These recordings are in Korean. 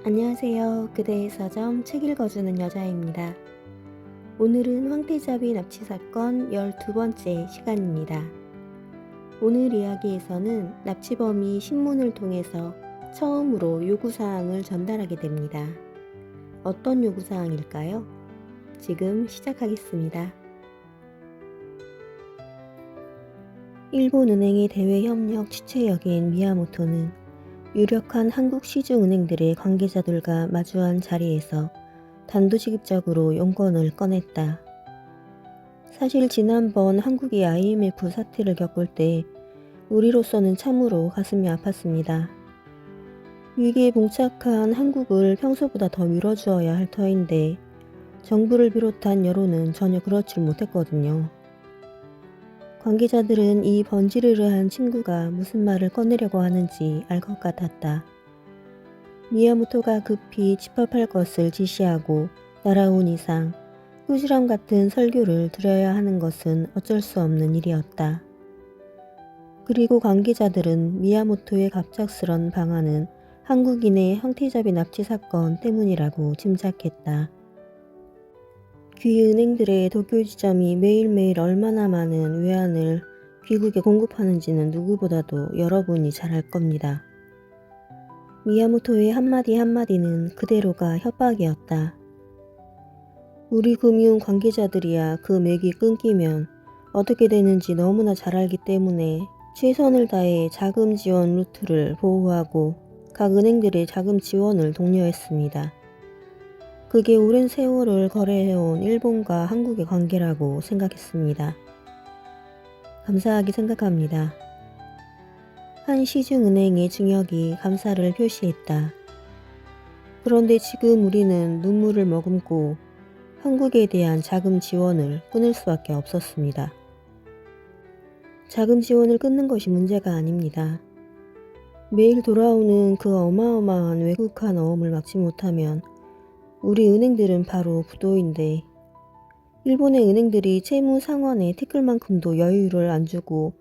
안녕하세요. 그대의 서점 책 읽어주는 여자입니다. 오늘은 황태자비 납치 사건 12번째 시간입니다. 오늘 이야기에서는 납치범이 신문을 통해서 처음으로 요구사항을 전달하게 됩니다. 어떤 요구사항일까요? 지금 시작하겠습니다. 일본은행의 대외협력 취재역인 미야모토는 유력한 한국 시중은행들의 관계자들과 마주한 자리에서 단도직입적으로 용건을 꺼냈다. 사실 지난번 한국이 IMF 사태를 겪을 때 우리로서는 참으로 가슴이 아팠습니다. 위기에 봉착한 한국을 평소보다 더 밀어주어야 할 터인데 정부를 비롯한 여론은 전혀 그렇지를 못했거든요. 관계자들은 이 번지르르한 친구가 무슨 말을 꺼내려고 하는지 알 것 같았다. 미야모토가 급히 집합할 것을 지시하고 날아온 이상 꾸지람 같은 설교를 들어야 하는 것은 어쩔 수 없는 일이었다. 그리고 관계자들은 미야모토의 갑작스런 방안은 한국인의 황태자비 납치 사건 때문이라고 짐작했다. 귀 은행들의 도쿄 지점이 매일매일 얼마나 많은 외환을 귀국에 공급하는지는 누구보다도 여러분이 잘 알 겁니다. 미야모토의 한마디 한마디는 그대로가 협박이었다. 우리 금융 관계자들이야 그 맥이 끊기면 어떻게 되는지 너무나 잘 알기 때문에 최선을 다해 자금 지원 루트를 보호하고 각 은행들의 자금 지원을 독려했습니다. 그게 오랜 세월을 거래해온 일본과 한국의 관계라고 생각했습니다. 감사하게 생각합니다. 한 시중은행의 증역이 감사를 표시했다. 그런데 지금 우리는 눈물을 머금고 한국에 대한 자금 지원을 끊을 수밖에 없었습니다. 자금 지원을 끊는 것이 문제가 아닙니다. 매일 돌아오는 그 어마어마한 외국한 어음을 막지 못하면 우리 은행들은 바로 부도인데 일본의 은행들이 채무 상환에 티끌만큼도 여유를 안 주고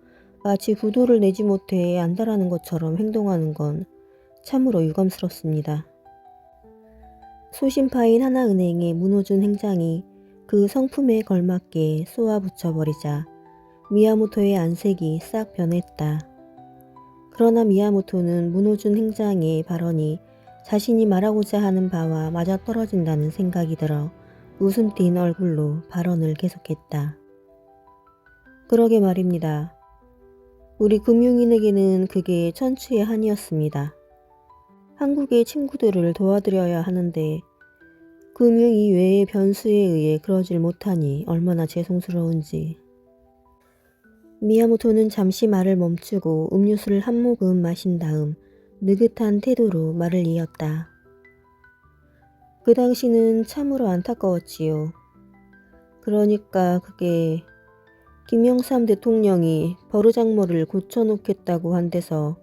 마치 부도를 내지 못해 안달하는 것처럼 행동하는 건 참으로 유감스럽습니다. 소심파인 하나은행의 문호준 행장이 그 성품에 걸맞게 쏘아붙여버리자 미야모토의 안색이 싹 변했다. 그러나 미야모토는 문호준 행장의 발언이 자신이 말하고자 하는 바와 맞아떨어진다는 생각이 들어 웃음 띤 얼굴로 발언을 계속했다. 그러게 말입니다. 우리 금융인에게는 그게 천추의 한이었습니다. 한국의 친구들을 도와드려야 하는데 금융 이외의 변수에 의해 그러질 못하니 얼마나 죄송스러운지. 미야모토는 잠시 말을 멈추고 음료수를 한 모금 마신 다음 느긋한 태도로 말을 이었다. 그 당시는 참으로 안타까웠지요. 그러니까 그게 김영삼 대통령이 버르장머리를 고쳐놓겠다고 한 데서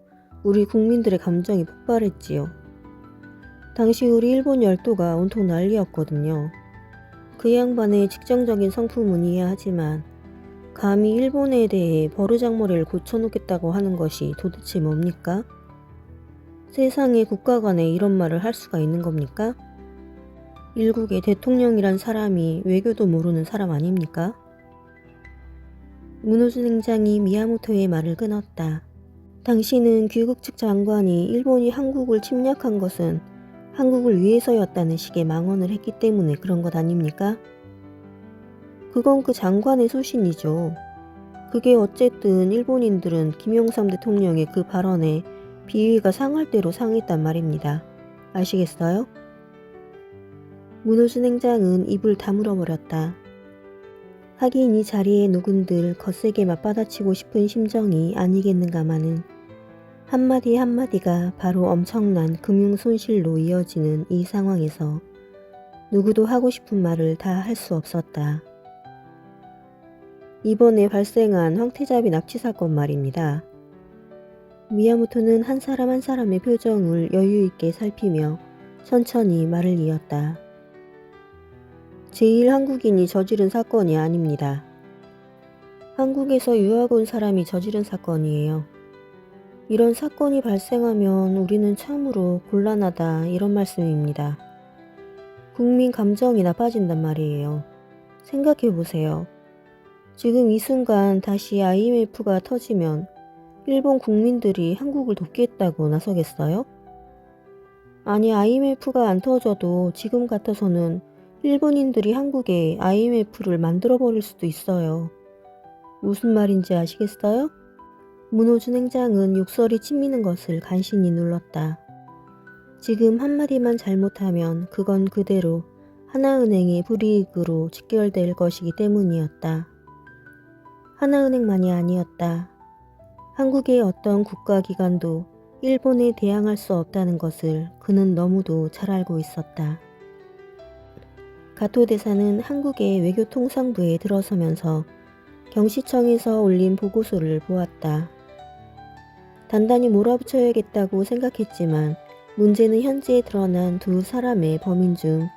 우리 국민들의 감정이 폭발했지요. 당시 우리 일본 열도가 온통 난리였거든요. 그 양반의 직정적인 성품은 이해하지만 감히 일본에 대해 버르장머리를 고쳐놓겠다고 하는 것이 도대체 뭡니까? 세상에 국가 간에 이런 말을 할 수가 있는 겁니까? 일국의 대통령이란 사람이 외교도 모르는 사람 아닙니까? 문호준 행장이 미야모토의 말을 끊었다. 당신은 귀국 측 장관이 일본이 한국을 침략한 것은 한국을 위해서였다는 식의 망언을 했기 때문에 그런 것 아닙니까? 그건 그 장관의 소신이죠. 그게 어쨌든 일본인들은 김영삼 대통령의 그 발언에 비위가 상할 대로 상했단 말입니다. 아시겠어요? 문호준 행장은 입을 다물어버렸다. 하긴 이 자리에 누군들 거세게 맞받아치고 싶은 심정이 아니겠는가마는 한마디 한마디가 바로 엄청난 금융 손실로 이어지는 이 상황에서 누구도 하고 싶은 말을 다 할 수 없었다. 이번에 발생한 황태자비 납치 사건 말입니다. 미야모토는 한 사람 한 사람의 표정을 여유있게 살피며 천천히 말을 이었다. 제일 한국인이 저지른 사건이 아닙니다. 한국에서 유학 온 사람이 저지른 사건이에요. 이런 사건이 발생하면 우리는 참으로 곤란하다 이런 말씀입니다. 국민 감정이 나빠진단 말이에요. 생각해 보세요. 지금 이 순간 다시 IMF가 터지면 일본 국민들이 한국을 돕겠다고 나서겠어요? 아니 IMF가 안 터져도 지금 같아서는 일본인들이 한국에 IMF를 만들어 버릴 수도 있어요. 무슨 말인지 아시겠어요? 문호준 행장은 욕설이 찢미는 것을 간신히 눌렀다. 지금 한마디만 잘못하면 그건 그대로 하나은행의 불이익으로 직결될 것이기 때문이었다. 하나은행만이 아니었다. 한국의 어떤 국가기관도 일본에 대항할 수 없다는 것을 그는 너무도 잘 알고 있었다. 가토 대사는 한국의 외교통상부에 들어서면서 경시청에서 올린 보고서를 보았다. 단단히 몰아붙여야겠다고 생각했지만 문제는 현재 드러난 두 사람의 범인 중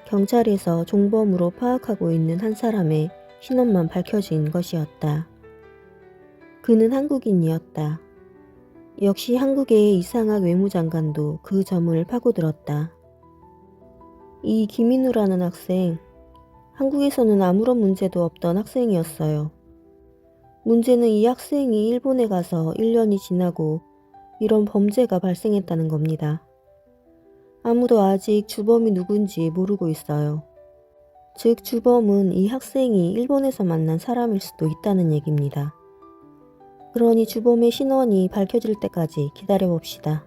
경찰에서 종범으로 파악하고 있는 한 사람의 신원만 밝혀진 것이었다. 그는 한국인이었다. 역시 한국의 이상학 외무장관도 그 점을 파고들었다. 이 김인우라는 학생, 한국에서는 아무런 문제도 없던 학생이었어요. 문제는 이 학생이 일본에 가서 1년이 지나고 이런 범죄가 발생했다는 겁니다. 아무도 아직 주범이 누군지 모르고 있어요. 즉 주범은 이 학생이 일본에서 만난 사람일 수도 있다는 얘기입니다. 그러니 주범의 신원이 밝혀질 때까지 기다려봅시다.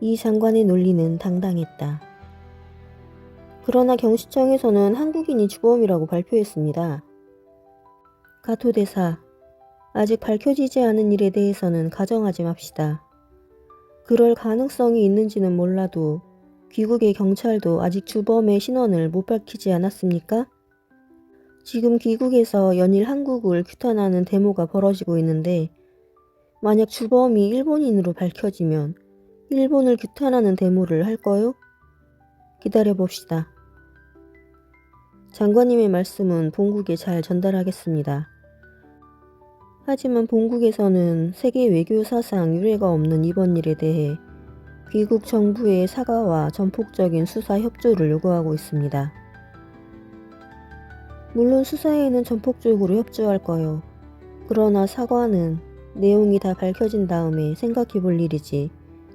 이 장관의 논리는 당당했다. 그러나 경시청에서는 한국인이 주범이라고 발표했습니다. 가토 대사, 아직 밝혀지지 않은 일에 대해서는 가정하지 맙시다. 그럴 가능성이 있는지는 몰라도 귀국의 경찰도 아직 주범의 신원을 못 밝히지 않았습니까? 지금 귀국에서 연일 한국을 규탄하는 데모가 벌어지고 있는데 만약 주범이 일본인으로 밝혀지면 일본을 규탄하는 데모를 할까요? 기다려봅시다. 장관님의 말씀은 본국에 잘 전달하겠습니다. 하지만 본국에서는 세계 외교 사상 유례가 없는 이번 일에 대해 귀국 정부의 사과와 전폭적인 수사 협조를 요구하고 있습니다. 물론 수사에는 전폭적으로 협조할 거요. 그러나 사과는 내용이 다 밝혀진 다음에 생각해 볼 일이지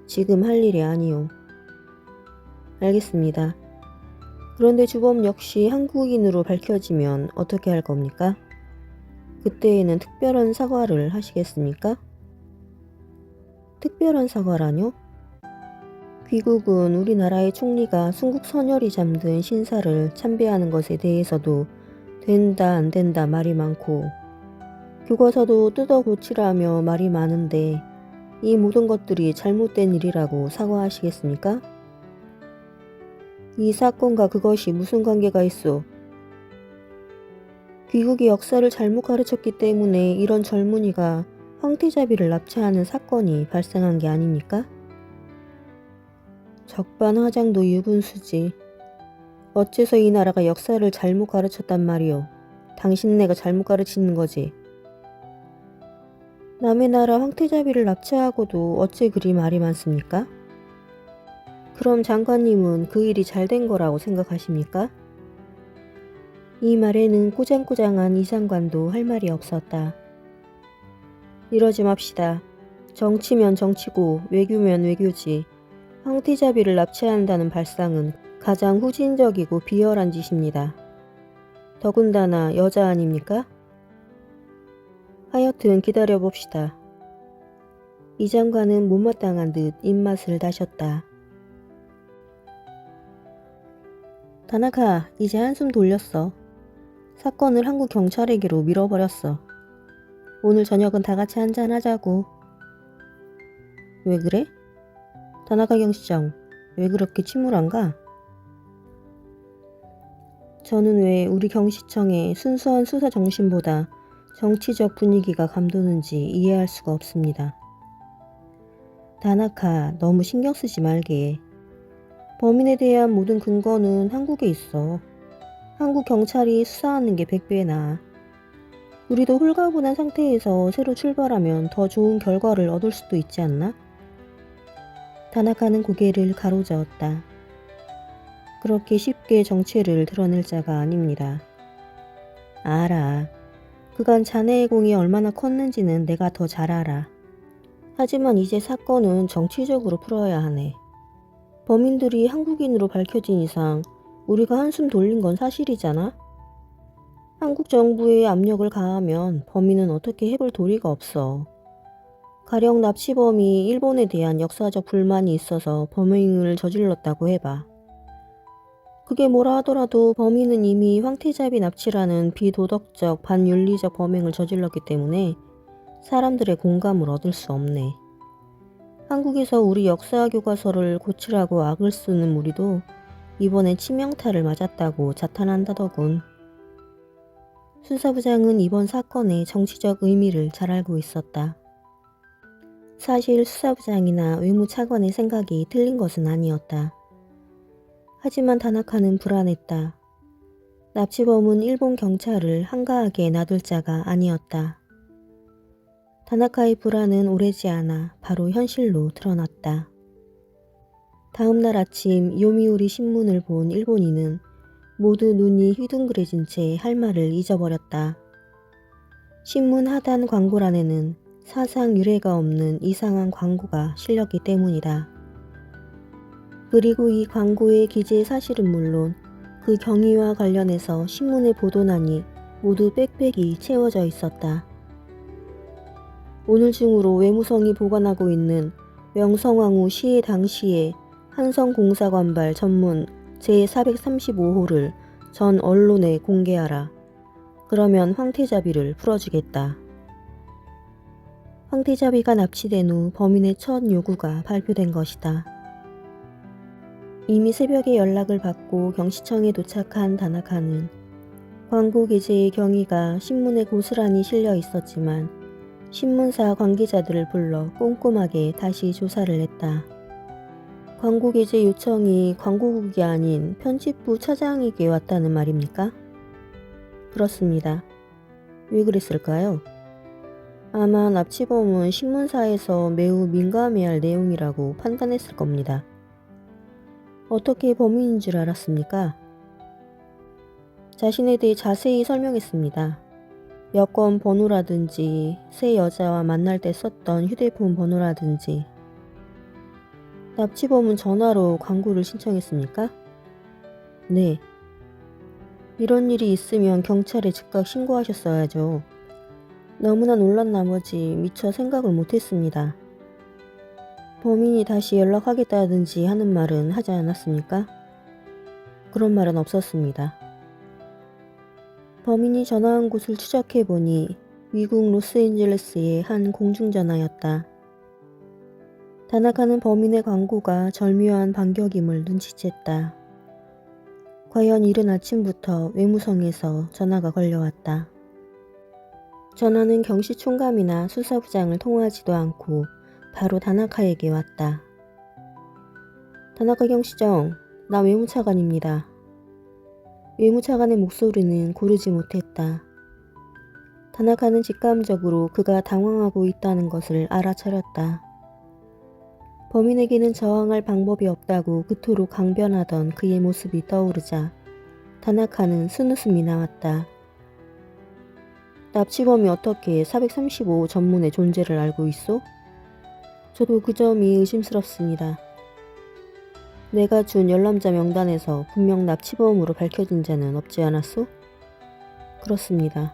지금 할 일이 아니요. 알겠습니다. 그런데 주범 역시 한국인으로 밝혀지면 어떻게 할 겁니까? 그때에는 특별한 사과를 하시겠습니까? 특별한 사과라뇨? 귀국은 우리나라의 총리가 순국 선열이 잠든 신사를 참배하는 것에 대해서도 된다 안 된다 말이 많고 교과서도 뜯어 고치라며 말이 많은데 이 모든 것들이 잘못된 일이라고 사과하시겠습니까? 이 사건과 그것이 무슨 관계가 있어? 귀국이 역사를 잘못 가르쳤기 때문에 이런 젊은이가 황태자비를 납치하는 사건이 발생한 게 아닙니까? 적반하장도 유분수지. 어째서 이 나라가 역사를 잘못 가르쳤단 말이오. 당신네가 잘못 가르치는 거지. 남의 나라 황태자비를 납치하고도 어째 그리 말이 많습니까? 그럼 장관님은 그 일이 잘 된 거라고 생각하십니까? 이 말에는 꼬장꼬장한 이 장관도 할 말이 없었다. 이러지 맙시다. 정치면 정치고 외교면 외교지. 황태자비를 납치한다는 발상은 가장 후진적이고 비열한 짓입니다. 더군다나 여자 아닙니까? 하여튼 기다려봅시다. 이 장관은 못마땅한 듯 입맛을 다셨다. 다나카, 이제 한숨 돌렸어. 사건을 한국 경찰에게로 밀어버렸어. 오늘 저녁은 다 같이 한잔하자고. 왜 그래? 다나카 경시청, 왜 그렇게 침울한가? 저는 왜 우리 경시청의 순수한 수사 정신보다 정치적 분위기가 감도는지 이해할 수가 없습니다. 다나카, 너무 신경 쓰지 말게. 범인에 대한 모든 근거는 한국에 있어. 한국 경찰이 수사하는 게 100배 나아. 우리도 홀가분한 상태에서 새로 출발하면 더 좋은 결과를 얻을 수도 있지 않나? 다나카는 고개를 가로저었다. 그렇게 쉽게 정체를 드러낼 자가 아닙니다. 알아. 그간 자네의 공이 얼마나 컸는지는 내가 더 잘 알아. 하지만 이제 사건은 정치적으로 풀어야 하네. 범인들이 한국인으로 밝혀진 이상 우리가 한숨 돌린 건 사실이잖아? 한국 정부에 압력을 가하면 범인은 어떻게 해볼 도리가 없어. 가령 납치범이 일본에 대한 역사적 불만이 있어서 범행을 저질렀다고 해봐. 그게 뭐라 하더라도 범인은 이미 황태자비 납치라는 비도덕적 반윤리적 범행을 저질렀기 때문에 사람들의 공감을 얻을 수 없네. 한국에서 우리 역사 교과서를 고치라고 악을 쓰는 무리도 이번에 치명타를 맞았다고 자탄한다더군. 수사부장은 이번 사건의 정치적 의미를 잘 알고 있었다. 사실 수사부장이나 외무차관의 생각이 틀린 것은 아니었다. 하지만 다나카는 불안했다. 납치범은 일본 경찰을 한가하게 놔둘 자가 아니었다. 다나카의 불안은 오래지 않아 바로 현실로 드러났다. 다음 날 아침 요미우리 신문을 본 일본인은 모두 눈이 휘둥그레진 채 할 말을 잊어버렸다. 신문 하단 광고란에는 사상 유례가 없는 이상한 광고가 실렸기 때문이다. 그리고 이 광고의 기재 사실은 물론 그 경위와 관련해서 신문의 보도란이 모두 빽빽이 채워져 있었다. 오늘 중으로 외무성이 보관하고 있는 명성황후 시해 당시의 한성공사관발 전문 제435호를 전 언론에 공개하라. 그러면 황태자비를 풀어주겠다. 황태자비가 납치된 후 범인의 첫 요구가 발표된 것이다. 이미 새벽에 연락을 받고 경시청에 도착한 다나카는 광고 게재의 경위가 신문에 고스란히 실려 있었지만 신문사 관계자들을 불러 꼼꼼하게 다시 조사를 했다. 광고 게재 요청이 광고국이 아닌 편집부 차장에게 왔다는 말입니까? 그렇습니다. 왜 그랬을까요? 아마 납치범은 신문사에서 매우 민감해야 할 내용이라고 판단했을 겁니다. 어떻게 범인인 줄 알았습니까? 자신에 대해 자세히 설명했습니다. 여권 번호라든지 새 여자와 만날 때 썼던 휴대폰 번호라든지. 납치범은 전화로 광고를 신청했습니까? 네. 이런 일이 있으면 경찰에 즉각 신고하셨어야죠. 너무나 놀란 나머지 미처 생각을 못했습니다. 범인이 다시 연락하겠다든지 하는 말은 하지 않았습니까? 그런 말은 없었습니다. 범인이 전화한 곳을 추적해보니 미국 로스앤젤레스의 한 공중전화였다. 다나카는 범인의 광고가 절묘한 반격임을 눈치챘다. 과연 이른 아침부터 외무성에서 전화가 걸려왔다. 전화는 경시총감이나 수사부장을 통하지도 않고 바로 다나카에게 왔다. 다나카 경시정, 나 외무차관입니다. 외무차관의 목소리는 고르지 못했다. 다나카는 직감적으로 그가 당황하고 있다는 것을 알아차렸다. 범인에게는 저항할 방법이 없다고 그토록 강변하던 그의 모습이 떠오르자 다나카는 쓴웃음이 나왔다. 납치범이 어떻게 435 전문의 존재를 알고 있소? 저도 그 점이 의심스럽습니다. 내가 준 열람자 명단에서 분명 납치범으로 밝혀진 자는 없지 않았소? 그렇습니다.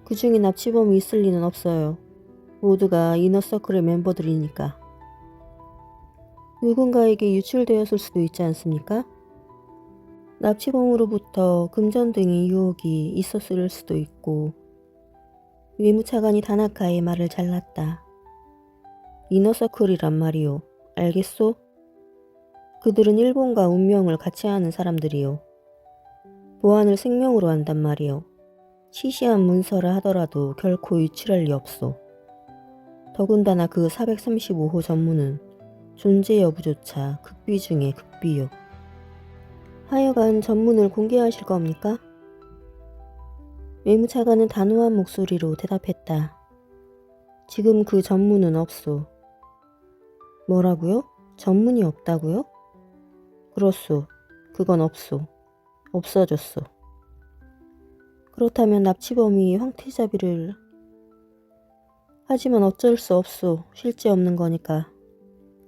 그 중에 납치범이 있을 리는 없어요. 모두가 이너서클의 멤버들이니까. 누군가에게 유출되었을 수도 있지 않습니까? 납치범으로부터 금전 등의 유혹이 있었을 수도 있고. 외무차관이 다나카의 말을 잘랐다. 이너서클이란 말이요. 알겠소? 그들은 일본과 운명을 같이 하는 사람들이요. 보안을 생명으로 한단 말이요. 시시한 문서라 하더라도 결코 유출할 리 없소. 더군다나 그 435호 전문은 존재 여부조차 극비 중에 극비요. 하여간 전문을 공개하실 겁니까? 외무차관은 단호한 목소리로 대답했다. 지금 그 전문은 없소. 뭐라고요? 전문이 없다고요? 그렇소. 그건 없소. 없어졌소. 그렇다면 납치범이 황태자비를... 하지만 어쩔 수 없소. 실제 없는 거니까.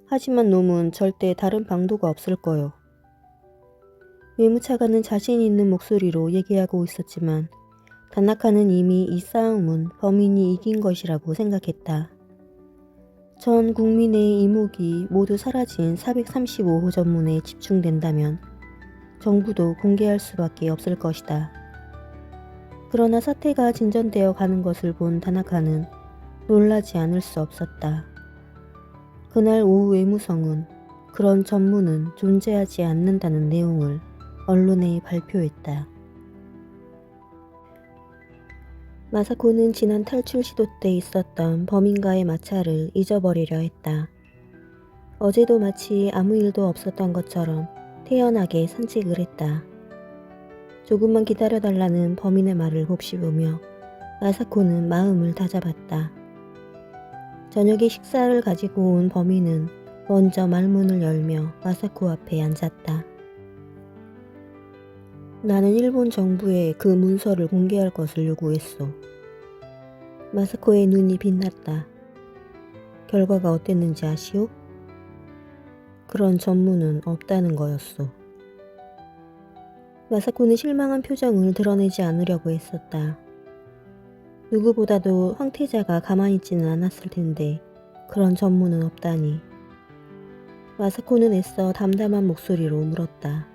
하지만 놈은 절대 다른 방도가 없을 거요. 외무차관은 자신 있는 목소리로 얘기하고 있었지만 다나카는 이미 이 싸움은 범인이 이긴 것이라고 생각했다. 전 국민의 이목이 모두 사라진 435호 전문에 집중된다면 정부도 공개할 수밖에 없을 것이다. 그러나 사태가 진전되어 가는 것을 본 다나카는 놀라지 않을 수 없었다. 그날 오후 외무성은 그런 전문은 존재하지 않는다는 내용을 언론에 발표했다. 마사코는 지난 탈출 시도 때 있었던 범인과의 마찰을 잊어버리려 했다. 어제도 마치 아무 일도 없었던 것처럼 태연하게 산책을 했다. 조금만 기다려달라는 범인의 말을 곱씹으며 마사코는 마음을 다잡았다. 저녁에 식사를 가지고 온 범인은 먼저 말문을 열며 마사코 앞에 앉았다. 나는 일본 정부에 그 문서를 공개할 것을 요구했소. 마사코의 눈이 빛났다. 결과가 어땠는지 아시오? 그런 전문은 없다는 거였소. 마사코는 실망한 표정을 드러내지 않으려고 했었다. 누구보다도 황태자가 가만히 있지는 않았을 텐데 그런 전문은 없다니. 마사코는 애써 담담한 목소리로 물었다.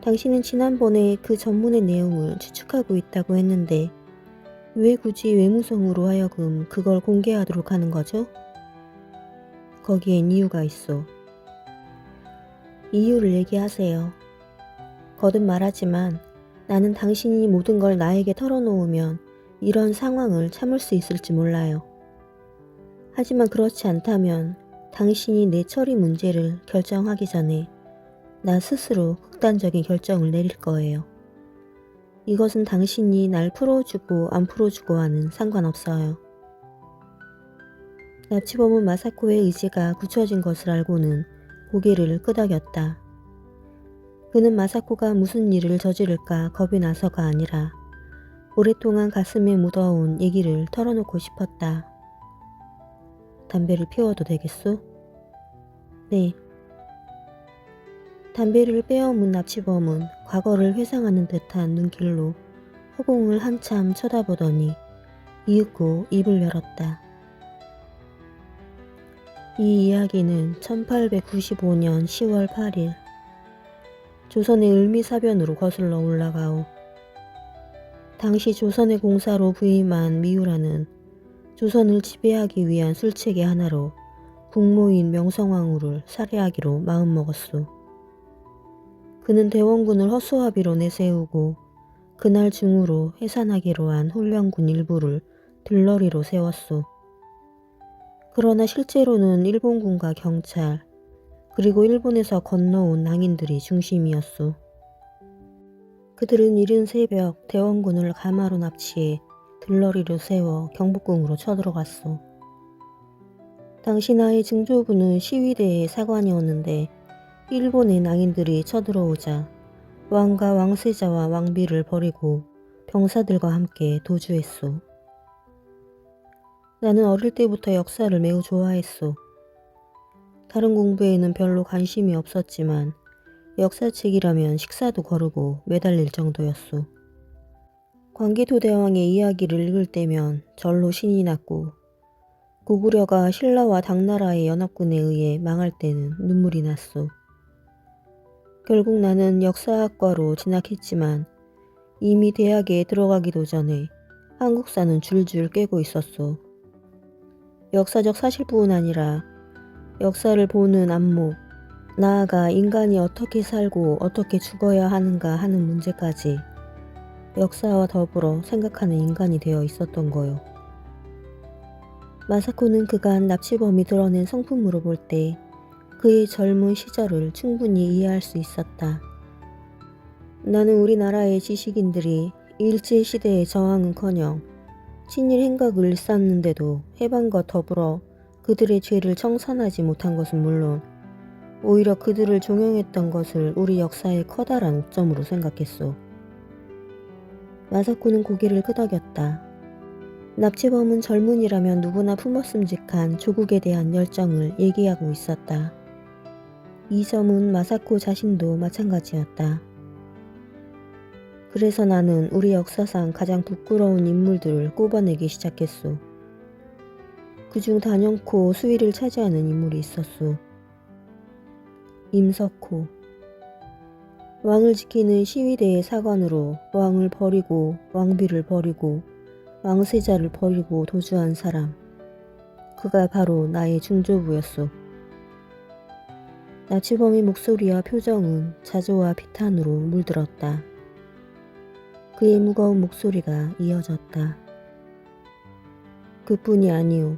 당신은 지난번에 그 전문의 내용을 추측하고 있다고 했는데 왜 굳이 외무성으로 하여금 그걸 공개하도록 하는 거죠? 거기엔 이유가 있어. 이유를 얘기하세요. 거듭 말하지만 나는 당신이 모든 걸 나에게 털어놓으면 이런 상황을 참을 수 있을지 몰라요. 하지만 그렇지 않다면 당신이 내 처리 문제를 결정하기 전에 나 스스로 극단적인 결정을 내릴 거예요. 이것은 당신이 날 풀어주고 안 풀어주고와는 상관없어요. 납치범은 마사코의 의지가 굳혀진 것을 알고는 고개를 끄덕였다. 그는 마사코가 무슨 일을 저지를까 겁이 나서가 아니라 오랫동안 가슴에 묻어온 얘기를 털어놓고 싶었다. 담배를 피워도 되겠소? 네. 담배를 빼어문 납치범은 과거를 회상하는 듯한 눈길로 허공을 한참 쳐다보더니 이윽고 입을 열었다. 이 이야기는 1895년 10월 8일 조선의 을미사변으로 거슬러 올라가오. 당시 조선의 공사로 부임한 미우라는 조선을 지배하기 위한 술책의 하나로 국모인 명성황후를 살해하기로 마음먹었소. 그는 대원군을 허수아비로 내세우고 그날 중으로 해산하기로 한 훈련군 일부를 들러리로 세웠소. 그러나 실제로는 일본군과 경찰 그리고 일본에서 건너온 낭인들이 중심이었소. 그들은 이른 새벽 대원군을 가마로 납치해 들러리로 세워 경복궁으로 쳐들어갔소. 당시 나의 증조부는 시위대의 사관이었는데 일본의 낭인들이 쳐들어오자 왕과 왕세자와 왕비를 버리고 병사들과 함께 도주했소. 나는 어릴 때부터 역사를 매우 좋아했소. 다른 공부에는 별로 관심이 없었지만 역사책이라면 식사도 거르고 매달릴 정도였소. 광개토대왕의 이야기를 읽을 때면 절로 신이 났고 고구려가 신라와 당나라의 연합군에 의해 망할 때는 눈물이 났소. 결국 나는 역사학과로 진학했지만 이미 대학에 들어가기도 전에 한국사는 줄줄 꿰고 있었소. 역사적 사실뿐 아니라 역사를 보는 안목, 나아가 인간이 어떻게 살고 어떻게 죽어야 하는가 하는 문제까지 역사와 더불어 생각하는 인간이 되어 있었던 거요. 마사코는 그간 납치범이 드러낸 성품으로 볼 때 그의 젊은 시절을 충분히 이해할 수 있었다. 나는 우리나라의 지식인들이 일제시대의 저항은커녕 친일 행각을 일삼는데도 해방과 더불어 그들의 죄를 청산하지 못한 것은 물론 오히려 그들을 종용했던 것을 우리 역사의 커다란 오점으로 생각했소. 마사코는 고개를 끄덕였다. 납치범은 젊은이라면 누구나 품었음직한 조국에 대한 열정을 얘기하고 있었다. 이 점은 마사코 자신도 마찬가지였다. 그래서 나는 우리 역사상 가장 부끄러운 인물들을 꼽아내기 시작했소. 그중 단연코 수위를 차지하는 인물이 있었소. 임석호. 왕을 지키는 시위대의 사관으로 왕을 버리고 왕비를 버리고 왕세자를 버리고 도주한 사람. 그가 바로 나의 중조부였소. 납치범의 목소리와 표정은 자조와 비탄으로 물들었다. 그의 무거운 목소리가 이어졌다. 그뿐이 아니오.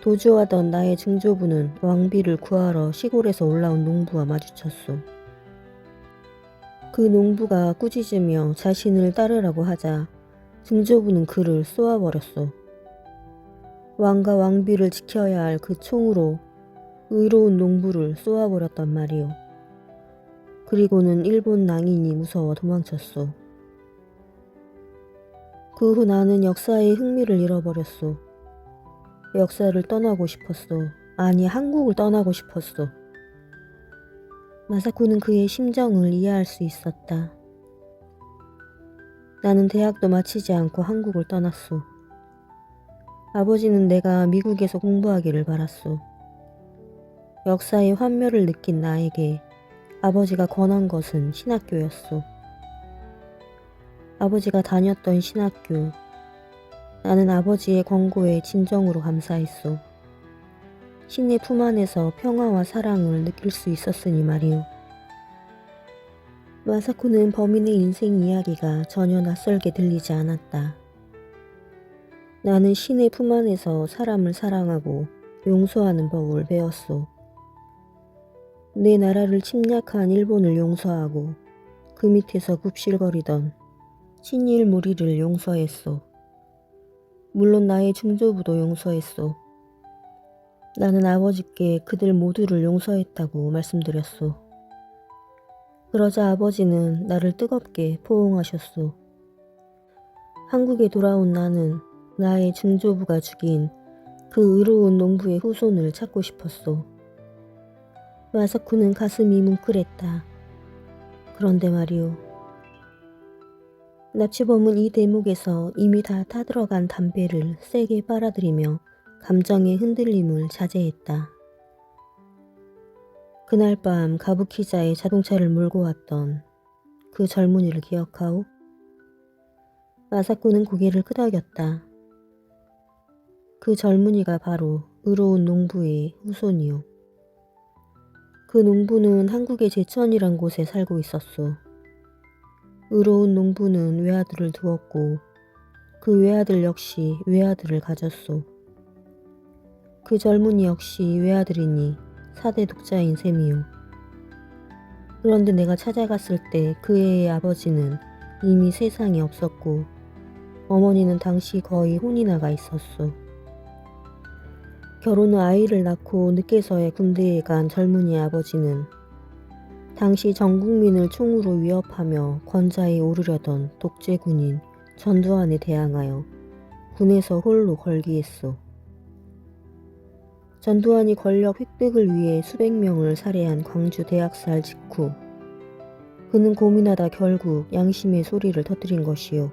도주하던 나의 중조부는 왕비를 구하러 시골에서 올라온 농부와 마주쳤소. 그 농부가 꾸짖으며 자신을 따르라고 하자 중조부는 그를 쏘아버렸소. 왕과 왕비를 지켜야 할 그 총으로 의로운 농부를 쏘아버렸단 말이오. 그리고는 일본 낭인이 무서워 도망쳤소. 그 후 나는 역사에 흥미를 잃어버렸소. 역사를 떠나고 싶었소. 아니, 한국을 떠나고 싶었소. 마사코는 그의 심정을 이해할 수 있었다. 나는 대학도 마치지 않고 한국을 떠났소. 아버지는 내가 미국에서 공부하기를 바랐소. 역사의 환멸을 느낀 나에게 아버지가 권한 것은 신학교였소. 아버지가 다녔던 신학교. 나는 아버지의 권고에 진정으로 감사했소. 신의 품 안에서 평화와 사랑을 느낄 수 있었으니 말이오. 마사코는 범인의 인생 이야기가 전혀 낯설게 들리지 않았다. 나는 신의 품 안에서 사람을 사랑하고 용서하는 법을 배웠소. 내 나라를 침략한 일본을 용서하고 그 밑에서 굽실거리던 친일 무리를 용서했소. 물론 나의 중조부도 용서했소. 나는 아버지께 그들 모두를 용서했다고 말씀드렸소. 그러자 아버지는 나를 뜨겁게 포옹하셨소. 한국에 돌아온 나는 나의 중조부가 죽인 그 의로운 농부의 후손을 찾고 싶었소. 마사코는 가슴이 뭉클했다. 그런데 말이오. 납치범은 이 대목에서 이미 다 타들어간 담배를 세게 빨아들이며 감정의 흔들림을 자제했다. 그날 밤 가부키자의 자동차를 몰고 왔던 그 젊은이를 기억하오? 마사코는 고개를 끄덕였다. 그 젊은이가 바로 의로운 농부의 후손이오. 그 농부는 한국의 제천이란 곳에 살고 있었소. 의로운 농부는 외아들을 두었고 그 외아들 역시 외아들을 가졌소. 그 젊은이 역시 외아들이니 4대 독자인 셈이오. 그런데 내가 찾아갔을 때 그 애의 아버지는 이미 세상에 없었고 어머니는 당시 거의 혼이 나가 있었소. 결혼 후 아이를 낳고 늦게서야 군대에 간 젊은이의 아버지는 당시 전 국민을 총으로 위협하며 권좌에 오르려던 독재군인 전두환에 대항하여 군에서 홀로 걸기했소. 전두환이 권력 획득을 위해 수백 명을 살해한 광주 대학살 직후 그는 고민하다 결국 양심의 소리를 터뜨린 것이요.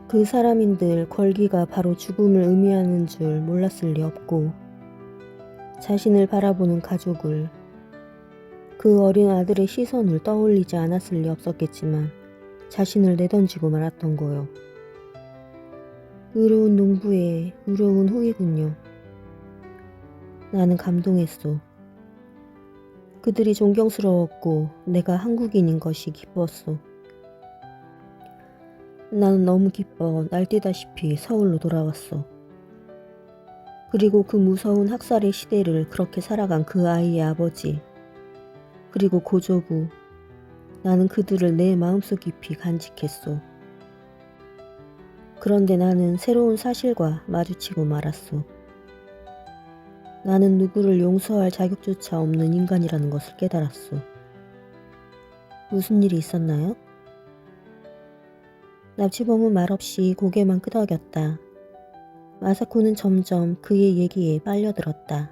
그 사람인들 걸기가 바로 죽음을 의미하는 줄 몰랐을 리 없고 자신을 바라보는 가족을 그 어린 아들의 시선을 떠올리지 않았을 리 없었겠지만 자신을 내던지고 말았던 거요. 의로운 농부의 의로운 후이군요. 나는 감동했소. 그들이 존경스러웠고 내가 한국인인 것이 기뻤소. 나는 너무 기뻐 날뛰다시피 서울로 돌아왔어. 그리고 그 무서운 학살의 시대를 그렇게 살아간 그 아이의 아버지, 그리고 고조부, 나는 그들을 내 마음속 깊이 간직했소. 그런데 나는 새로운 사실과 마주치고 말았소. 나는 누구를 용서할 자격조차 없는 인간이라는 것을 깨달았소. 무슨 일이 있었나요? 납치범은 말없이 고개만 끄덕였다. 마사코는 점점 그의 얘기에 빨려들었다.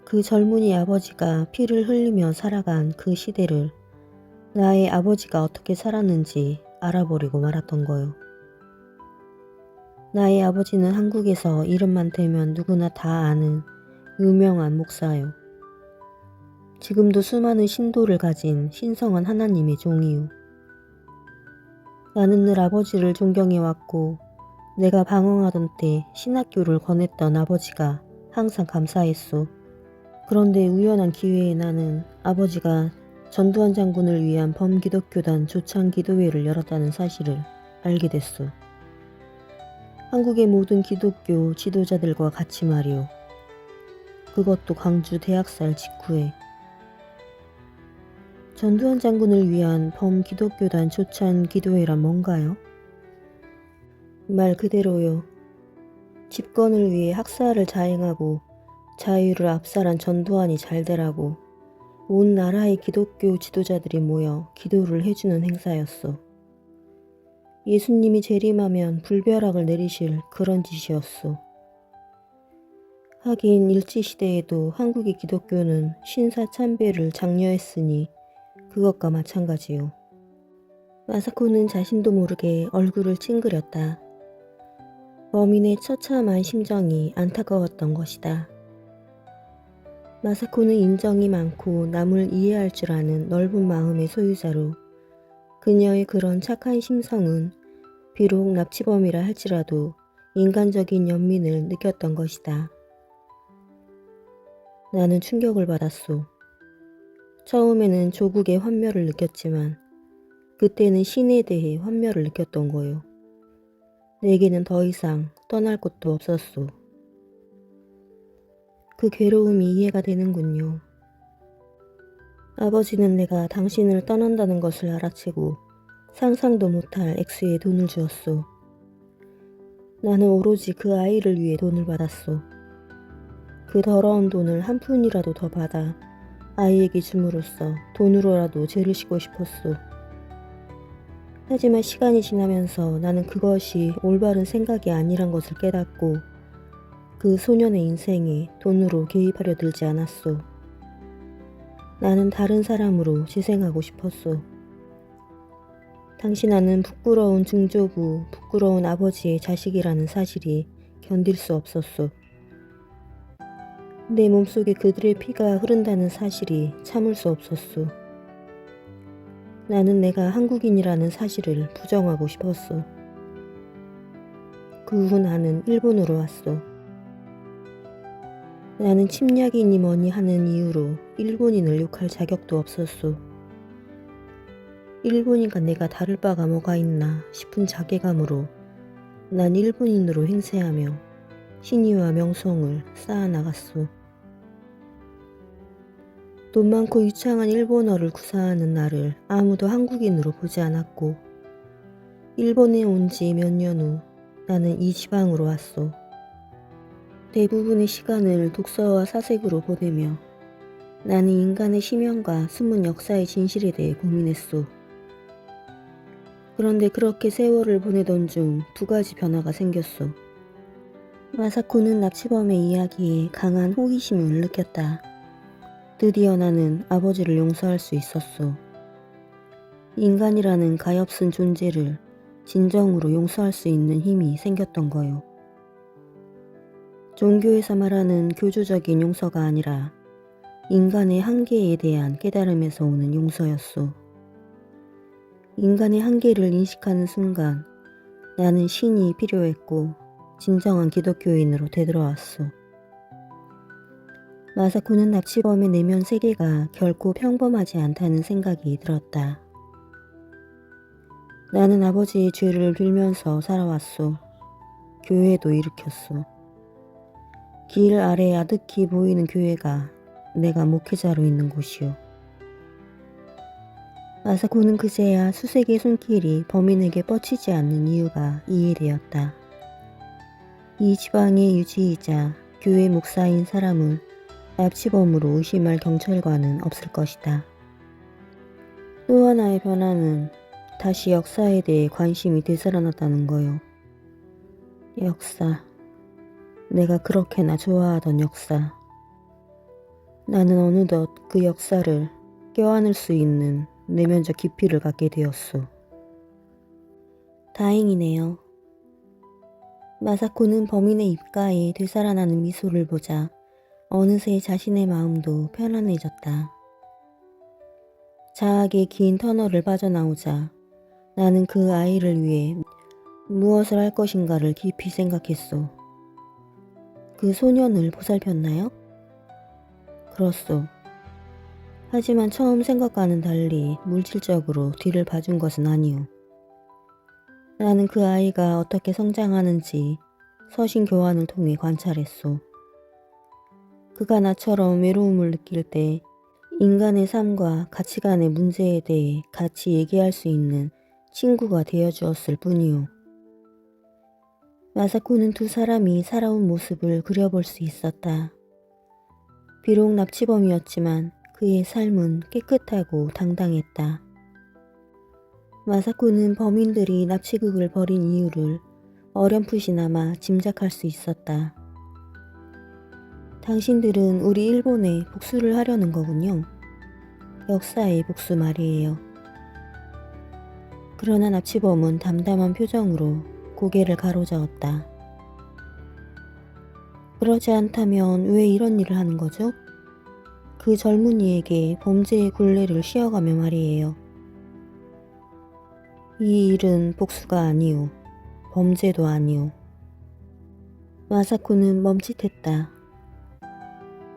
그 젊은이 아버지가 피를 흘리며 살아간 그 시대를 나의 아버지가 어떻게 살았는지 알아보려고 말았던 거요. 나의 아버지는 한국에서 이름만 대면 누구나 다 아는 유명한 목사요. 지금도 수많은 신도를 가진 신성한 하나님의 종이요. 나는 늘 아버지를 존경해왔고 내가 방황하던 때 신학교를 권했던 아버지가 항상 감사했소. 그런데 우연한 기회에 나는 아버지가 전두환 장군을 위한 범기독교단 조창기도회를 열었다는 사실을 알게 됐소. 한국의 모든 기독교 지도자들과 같이 말이오. 그것도 광주 대학살 직후에. 전두환 장군을 위한 범기독교단 조창기도회란 뭔가요? 말 그대로요. 집권을 위해 학살을 자행하고 자유를 압살한 전두환이 잘되라고 온 나라의 기독교 지도자들이 모여 기도를 해주는 행사였어. 예수님이 재림하면 불벼락을 내리실 그런 짓이었소. 하긴 일제시대에도 한국의 기독교는 신사참배를 장려했으니 그것과 마찬가지요. 마사코는 자신도 모르게 얼굴을 찡그렸다. 범인의 처참한 심정이 안타까웠던 것이다. 마사코는 인정이 많고 남을 이해할 줄 아는 넓은 마음의 소유자로 그녀의 그런 착한 심성은 비록 납치범이라 할지라도 인간적인 연민을 느꼈던 것이다. 나는 충격을 받았소. 처음에는 조국의 환멸을 느꼈지만 그때는 신에 대해 환멸을 느꼈던 거요. 내게는 더 이상 떠날 곳도 없었소. 그 괴로움이 이해가 되는군요. 아버지는 내가 당신을 떠난다는 것을 알아채고 상상도 못할 액수의 돈을 주었소. 나는 오로지 그 아이를 위해 돈을 받았소. 그 더러운 돈을 한 푼이라도 더 받아 아이에게 줌으로써 돈으로라도 죄를 씻고 싶었소. 하지만 시간이 지나면서 나는 그것이 올바른 생각이 아니란 것을 깨닫고 그 소년의 인생에 돈으로 개입하려 들지 않았소. 나는 다른 사람으로 재생하고 싶었소. 당신아는 부끄러운 증조부, 부끄러운 아버지의 자식이라는 사실이 견딜 수 없었소. 내 몸속에 그들의 피가 흐른다는 사실이 참을 수 없었소. 나는 내가 한국인이라는 사실을 부정하고 싶었소. 그 후 나는 일본으로 왔소. 나는 침략이니 뭐니 하는 이유로 일본인을 욕할 자격도 없었소. 일본인과 내가 다를 바가 뭐가 있나 싶은 자괴감으로 난 일본인으로 행세하며 신의와 명성을 쌓아나갔소. 돈 많고 유창한 일본어를 구사하는 나를 아무도 한국인으로 보지 않았고 일본에 온 지 몇 년 후 나는 이 지방으로 왔소. 대부분의 시간을 독서와 사색으로 보내며 나는 인간의 심연과 숨은 역사의 진실에 대해 고민했소. 그런데 그렇게 세월을 보내던 중 두 가지 변화가 생겼소. 마사코는 납치범의 이야기에 강한 호기심을 느꼈다. 드디어 나는 아버지를 용서할 수 있었소. 인간이라는 가엾은 존재를 진정으로 용서할 수 있는 힘이 생겼던 거요. 종교에서 말하는 교조적인 용서가 아니라 인간의 한계에 대한 깨달음에서 오는 용서였소. 인간의 한계를 인식하는 순간 나는 신이 필요했고 진정한 기독교인으로 되돌아왔소. 마사코는 납치범의 내면 세계가 결코 평범하지 않다는 생각이 들었다. 나는 아버지의 죄를 빌면서 살아왔소. 교회도 일으켰소. 길 아래 아득히 보이는 교회가 내가 목회자로 있는 곳이요. 마사코는 그제야 수색의 손길이 범인에게 뻗치지 않는 이유가 이해되었다. 이 지방의 유지이자 교회 목사인 사람을 납치범으로 의심할 경찰관은 없을 것이다. 또 하나의 변화는 다시 역사에 대해 관심이 되살아났다는 거요. 역사. 내가 그렇게나 좋아하던 역사. 나는 어느덧 그 역사를 껴안을 수 있는 내면적 깊이를 갖게 되었소. 다행이네요. 마사코는 범인의 입가에 되살아나는 미소를 보자 어느새 자신의 마음도 편안해졌다. 자악의 긴 터널을 빠져나오자 나는 그 아이를 위해 무엇을 할 것인가를 깊이 생각했소. 그 소년을 보살폈나요? 그렇소. 하지만 처음 생각과는 달리 물질적으로 뒤를 봐준 것은 아니오. 나는 그 아이가 어떻게 성장하는지 서신 교환을 통해 관찰했소. 그가 나처럼 외로움을 느낄 때 인간의 삶과 가치관의 문제에 대해 같이 얘기할 수 있는 친구가 되어주었을 뿐이오. 마사코는 두 사람이 살아온 모습을 그려볼 수 있었다. 비록 납치범이었지만 그의 삶은 깨끗하고 당당했다. 마사코는 범인들이 납치극을 벌인 이유를 어렴풋이나마 짐작할 수 있었다. 당신들은 우리 일본에 복수를 하려는 거군요. 역사의 복수 말이에요. 그러나 납치범은 담담한 표정으로 고개를 가로저었다. 그러지 않다면 왜 이런 일을 하는 거죠? 그 젊은이에게 범죄의 굴레를 씌워가며 말이에요. 이 일은 복수가 아니오. 범죄도 아니오. 마사코는 멈칫했다.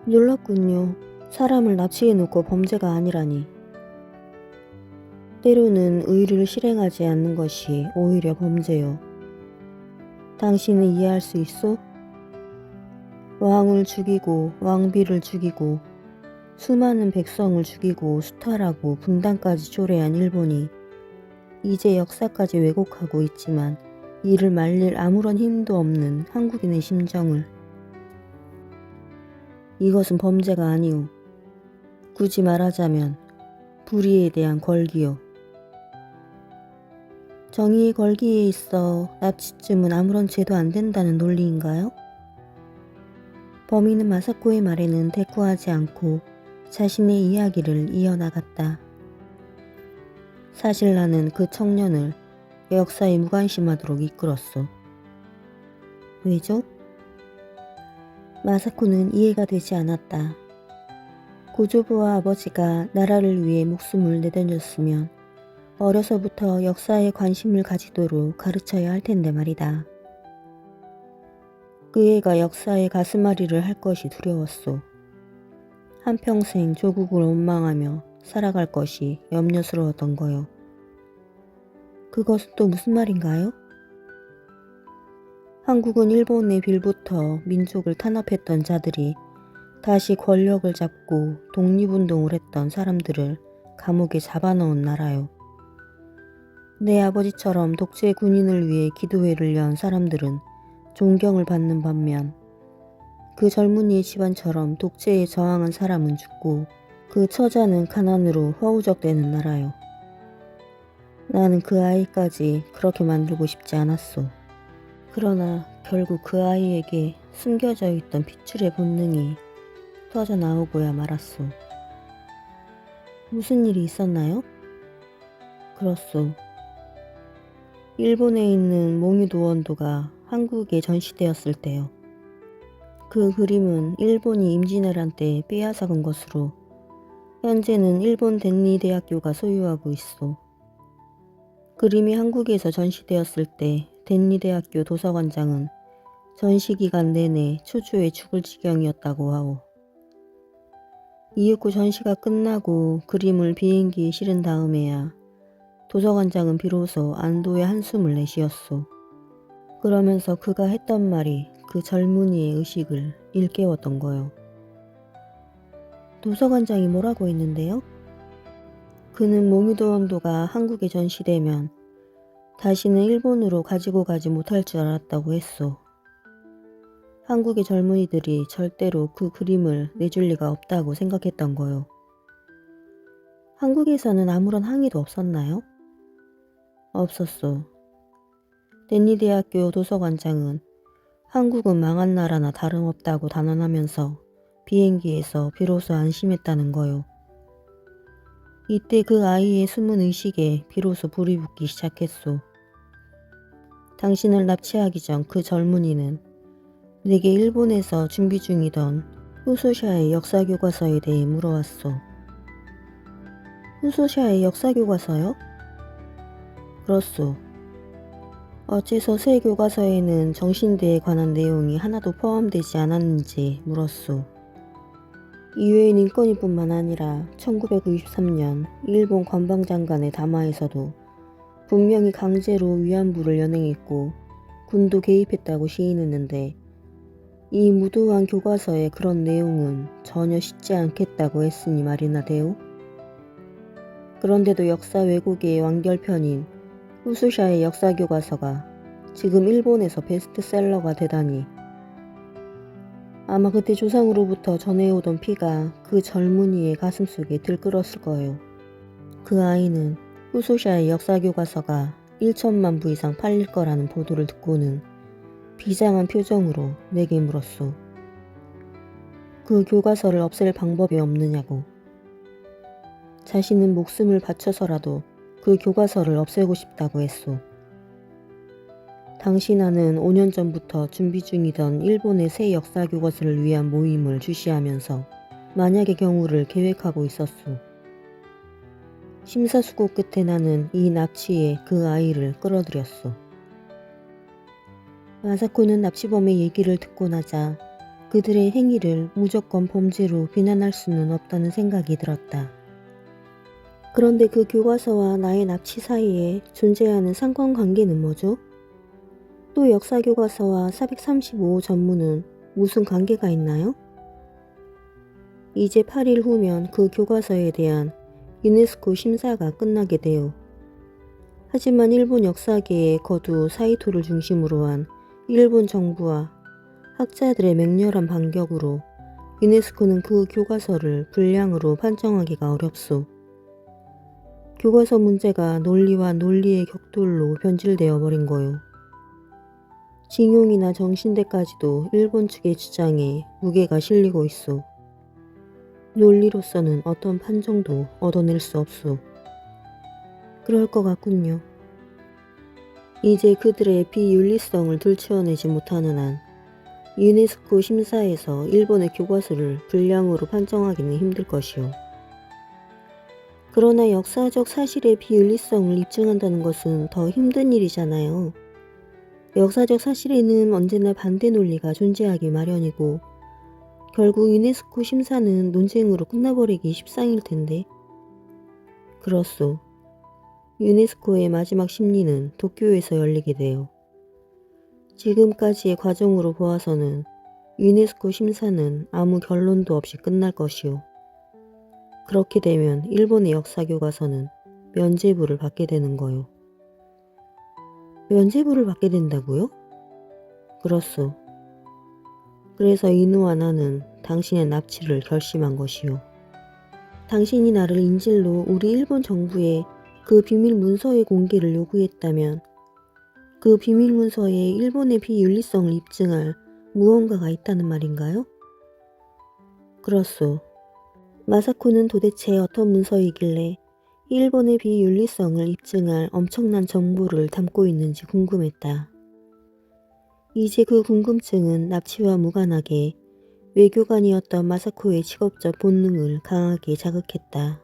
놀랍군요. 사람을 납치해놓고 범죄가 아니라니. 때로는 의를 실행하지 않는 것이 오히려 범죄요. 당신은 이해할 수 있소? 왕을 죽이고 왕비를 죽이고 수많은 백성을 죽이고 수탈하고 분단까지 초래한 일본이 이제 역사까지 왜곡하고 있지만 이를 말릴 아무런 힘도 없는 한국인의 심정을. 이것은 범죄가 아니오. 굳이 말하자면 불의에 대한 걸기요. 정의의 걸기에 있어 납치쯤은 아무런 죄도 안 된다는 논리인가요? 범인은 마사코의 말에는 대꾸하지 않고 자신의 이야기를 이어나갔다. 사실 나는 그 청년을 역사에 무관심하도록 이끌었소. 왜죠? 마사코는 이해가 되지 않았다. 고조부와 아버지가 나라를 위해 목숨을 내던졌으면 어려서부터 역사에 관심을 가지도록 가르쳐야 할 텐데 말이다. 그 애가 역사의 가슴앓이를 할 것이 두려웠소. 한평생 조국을 원망하며 살아갈 것이 염려스러웠던 거요. 그것은 또 무슨 말인가요? 한국은 일본의 빌부터 민족을 탄압했던 자들이 다시 권력을 잡고 독립운동을 했던 사람들을 감옥에 잡아넣은 나라요. 내 아버지처럼 독재 군인을 위해 기도회를 연 사람들은 존경을 받는 반면 그 젊은이의 집안처럼 독재에 저항한 사람은 죽고 그 처자는 가난으로 허우적대는 나라요. 나는 그 아이까지 그렇게 만들고 싶지 않았소. 그러나 결국 그 아이에게 숨겨져 있던 핏줄의 본능이 터져 나오고야 말았소. 무슨 일이 있었나요? 그렇소. 일본에 있는 몽유도 원도가 한국에 전시되었을 때요. 그 그림은 일본이 임진왜란 때 빼앗아간 것으로 현재는 일본 덴리 대학교가 소유하고 있어. 그림이 한국에서 전시되었을 때 덴리 대학교 도서관장은 전시기간 내내 초조해 죽을 지경이었다고 하오. 이윽고 전시가 끝나고 그림을 비행기에 실은 다음에야 도서관장은 비로소 안도의 한숨을 내쉬었소. 그러면서 그가 했던 말이 그 젊은이의 의식을 일깨웠던 거요. 도서관장이 뭐라고 했는데요? 그는 모미도 원도가 한국에 전시되면 다시는 일본으로 가지고 가지 못할 줄 알았다고 했소. 한국의 젊은이들이 절대로 그 그림을 내줄 리가 없다고 생각했던 거요. 한국에서는 아무런 항의도 없었나요? 없었소. 댄리 대학교 도서관장은 한국은 망한 나라나 다름없다고 단언하면서 비행기에서 비로소 안심했다는 거요. 이때 그 아이의 숨은 의식에 비로소 불이 붙기 시작했소. 당신을 납치하기 전 그 젊은이는 내게 일본에서 준비 중이던 후소샤의 역사교과서에 대해 물어왔소. 후소샤의 역사교과서요? 그렇소. 어째서 새 교과서에는 정신대에 관한 내용이 하나도 포함되지 않았는지 물었소. 이외인 인권위뿐만 아니라 1993년 일본 관방장관의 담화에서도 분명히 강제로 위안부를 연행했고 군도 개입했다고 시인했는데 이 무도한 교과서에 그런 내용은 전혀 싣지 않겠다고 했으니 말이나 돼요. 그런데도 역사 왜곡의 완결편인 후수샤의 역사교과서가 지금 일본에서 베스트셀러가 되다니. 아마 그때 조상으로부터 전해오던 피가 그 젊은이의 가슴속에 들끓었을 거예요. 그 아이는 후소샤의 역사교과서가 1천만 부 이상 팔릴 거라는 보도를 듣고는 비장한 표정으로 내게 물었소. 그 교과서를 없앨 방법이 없느냐고. 자신은 목숨을 바쳐서라도 그 교과서를 없애고 싶다고 했소. 당시 나는 5년 전부터 준비 중이던 일본의 새 역사교과서를 위한 모임을 주시하면서 만약의 경우를 계획하고 있었소. 심사숙고 끝에 나는 이 납치에 그 아이를 끌어들였소. 마사코는 납치범의 얘기를 듣고 나자 그들의 행위를 무조건 범죄로 비난할 수는 없다는 생각이 들었다. 그런데 그 교과서와 나의 납치 사이에 존재하는 상관관계는 뭐죠? 또 역사교과서와 435호 전문은 무슨 관계가 있나요? 이제 8일 후면 그 교과서에 대한 유네스코 심사가 끝나게 돼요. 하지만 일본 역사계의 거두 사이토를 중심으로 한 일본 정부와 학자들의 맹렬한 반격으로 유네스코는 그 교과서를 불량으로 판정하기가 어렵소. 교과서 문제가 논리와 논리의 격돌로 변질되어 버린 거요. 징용이나 정신대까지도 일본 측의 주장에 무게가 실리고 있소. 논리로서는 어떤 판정도 얻어낼 수 없소. 그럴 것 같군요. 이제 그들의 비윤리성을 들추어내지 못하는 한 유네스코 심사에서 일본의 교과서를 불량으로 판정하기는 힘들 것이오. 그러나 역사적 사실의 비윤리성을 입증한다는 것은 더 힘든 일이잖아요. 역사적 사실에는 언제나 반대 논리가 존재하기 마련이고 결국 유네스코 심사는 논쟁으로 끝나버리기 십상일 텐데. 그렇소. 유네스코의 마지막 심리는 도쿄에서 열리게 돼요. 지금까지의 과정으로 보아서는 유네스코 심사는 아무 결론도 없이 끝날 것이오. 그렇게 되면 일본의 역사교과서는 면죄부를 받게 되는 거요. 면죄부를 받게 된다고요? 그렇소. 그래서 이누와 나는 당신의 납치를 결심한 것이오. 당신이 나를 인질로 우리 일본 정부에 그 비밀 문서의 공개를 요구했다면 그 비밀 문서에 일본의 비윤리성을 입증할 무언가가 있다는 말인가요? 그렇소. 마사코는 도대체 어떤 문서이길래 일본의 비윤리성을 입증할 엄청난 정보를 담고 있는지 궁금했다. 이제 그 궁금증은 납치와 무관하게 외교관이었던 마사코의 직업적 본능을 강하게 자극했다.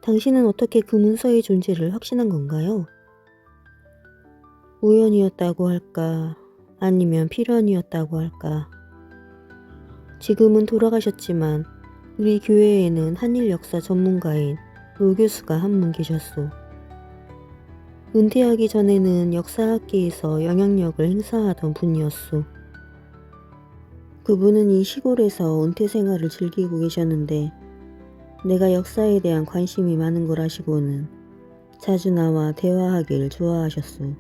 당신은 어떻게 그 문서의 존재를 확신한 건가요? 우연이었다고 할까, 아니면 필연이었다고 할까. 지금은 돌아가셨지만 우리 교회에는 한일 역사 전문가인 노 교수가 한 분 계셨소. 은퇴하기 전에는 역사학계에서 영향력을 행사하던 분이었소. 그분은 이 시골에서 은퇴 생활을 즐기고 계셨는데 내가 역사에 대한 관심이 많은 걸 아시고는 자주 나와 대화하길 좋아하셨소.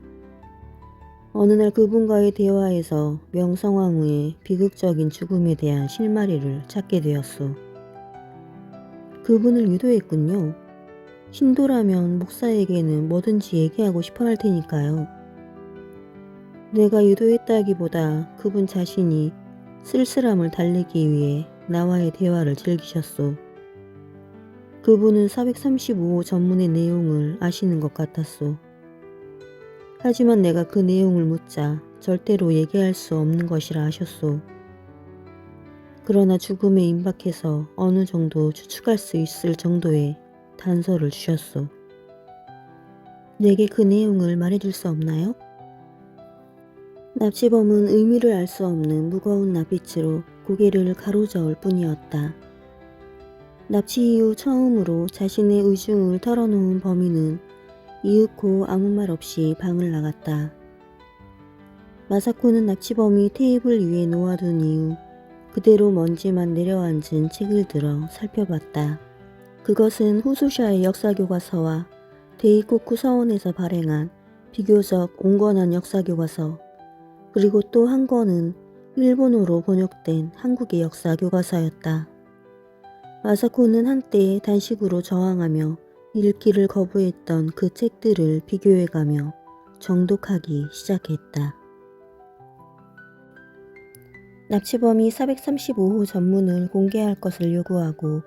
어느 날 그분과의 대화에서 명성황후의 비극적인 죽음에 대한 실마리를 찾게 되었소. 그분을 유도했군요. 신도라면 목사에게는 뭐든지 얘기하고 싶어 할 테니까요. 내가 유도했다기보다 그분 자신이 쓸쓸함을 달래기 위해 나와의 대화를 즐기셨소. 그분은 435호 전문의 내용을 아시는 것 같았소. 하지만 내가 그 내용을 묻자 절대로 얘기할 수 없는 것이라 하셨소. 그러나 죽음에 임박해서 어느 정도 추측할 수 있을 정도의 단서를 주셨소. 내게 그 내용을 말해줄 수 없나요? 납치범은 의미를 알 수 없는 무거운 낯빛으로 고개를 가로저을 뿐이었다. 납치 이후 처음으로 자신의 의중을 털어놓은 범인은 이윽고 아무 말 없이 방을 나갔다. 마사코는 납치범이 테이블 위에 놓아둔 이후 그대로 먼지만 내려앉은 책을 들어 살펴봤다. 그것은 후수샤의 역사교과서와 데이코쿠 서원에서 발행한 비교적 온건한 역사교과서, 그리고 또 한 권은 일본어로 번역된 한국의 역사교과서였다. 마사코는 한때 단식으로 저항하며 읽기를 거부했던 그 책들을 비교해가며 정독하기 시작했다. 납치범이 435호 전문을 공개할 것을 요구하고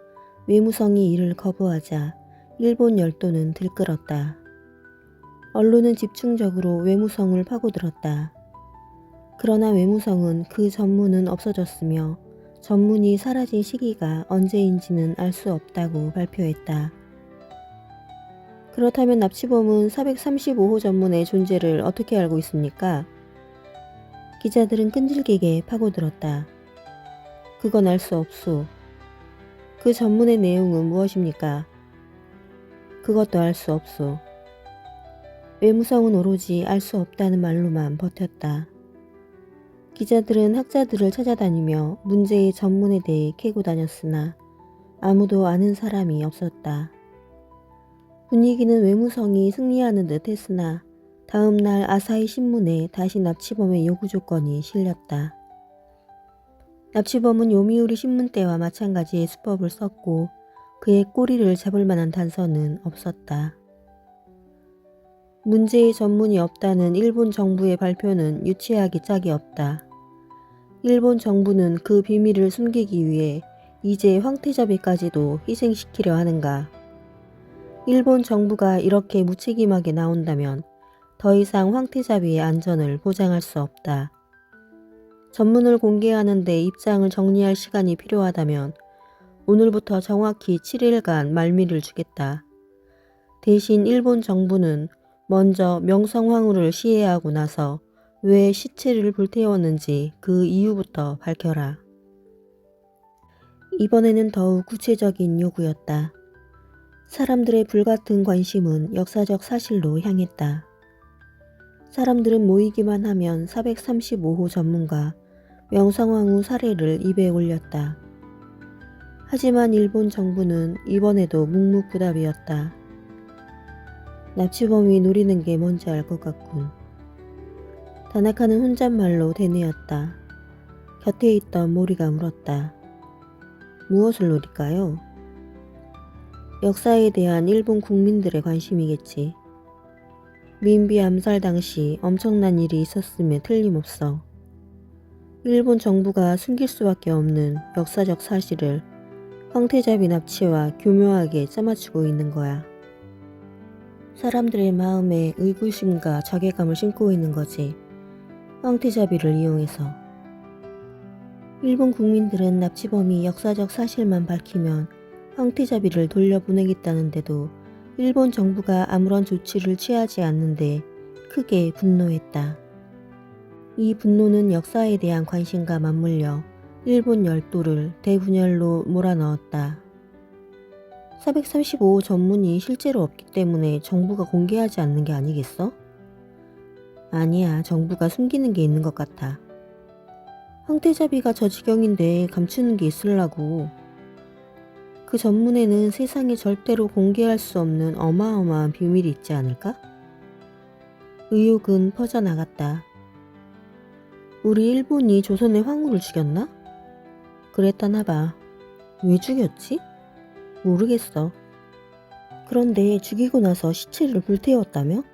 외무성이 이를 거부하자 일본 열도는 들끓었다. 언론은 집중적으로 외무성을 파고들었다. 그러나 외무성은 그 전문은 없어졌으며 전문이 사라진 시기가 언제인지는 알 수 없다고 발표했다. 그렇다면 납치범은 435호 전문의 존재를 어떻게 알고 있습니까? 기자들은 끈질기게 파고들었다. 그건 알 수 없소. 그 전문의 내용은 무엇입니까? 그것도 알 수 없소. 외무성은 오로지 알 수 없다는 말로만 버텼다. 기자들은 학자들을 찾아다니며 문제의 전문에 대해 캐고 다녔으나 아무도 아는 사람이 없었다. 분위기는 외무성이 승리하는 듯 했으나 다음 날 아사히 신문에 다시 납치범의 요구 조건이 실렸다. 납치범은 요미우리 신문 때와 마찬가지의 수법을 썼고 그의 꼬리를 잡을 만한 단서는 없었다. 문제의 전문이 없다는 일본 정부의 발표는 유치하기 짝이 없다. 일본 정부는 그 비밀을 숨기기 위해 이제 황태자비까지도 희생시키려 하는가? 일본 정부가 이렇게 무책임하게 나온다면 더 이상 황태자비의 안전을 보장할 수 없다. 전문을 공개하는 데 입장을 정리할 시간이 필요하다면 오늘부터 정확히 7일간 말미를 주겠다. 대신 일본 정부는 먼저 명성황후를 시해하고 나서 왜 시체를 불태웠는지 그 이유부터 밝혀라. 이번에는 더욱 구체적인 요구였다. 사람들의 불같은 관심은 역사적 사실로 향했다. 사람들은 모이기만 하면 435호 전문가 명성황후 사례를 입에 올렸다. 하지만 일본 정부는 이번에도 묵묵부답이었다. 납치범이 노리는 게 뭔지 알 것 같군. 다나카는 혼잣말로 대뇌었다. 곁에 있던 모리가 물었다. 무엇을 노릴까요? 역사에 대한 일본 국민들의 관심이겠지. 민비 암살 당시 엄청난 일이 있었음에 틀림없어. 일본 정부가 숨길 수밖에 없는 역사적 사실을 황태자비 납치와 교묘하게 짜맞추고 있는 거야. 사람들의 마음에 의구심과 자괴감을 심고 있는 거지. 황태자비를 이용해서. 일본 국민들은 납치범이 역사적 사실만 밝히면 황태자비를 돌려보내겠다는데도 일본 정부가 아무런 조치를 취하지 않는데 크게 분노했다. 이 분노는 역사에 대한 관심과 맞물려 일본 열도를 대분열로 몰아넣었다. 435호 전문이 실제로 없기 때문에 정부가 공개하지 않는 게 아니겠어? 아니야, 정부가 숨기는 게 있는 것 같아. 황태자비가 저 지경인데 감추는 게 있으려고. 그 전문에는 세상에 절대로 공개할 수 없는 어마어마한 비밀이 있지 않을까? 의혹은 퍼져나갔다. 우리 일본이 조선의 황후를 죽였나? 그랬다나 봐. 왜 죽였지? 모르겠어. 그런데 죽이고 나서 시체를 불태웠다며?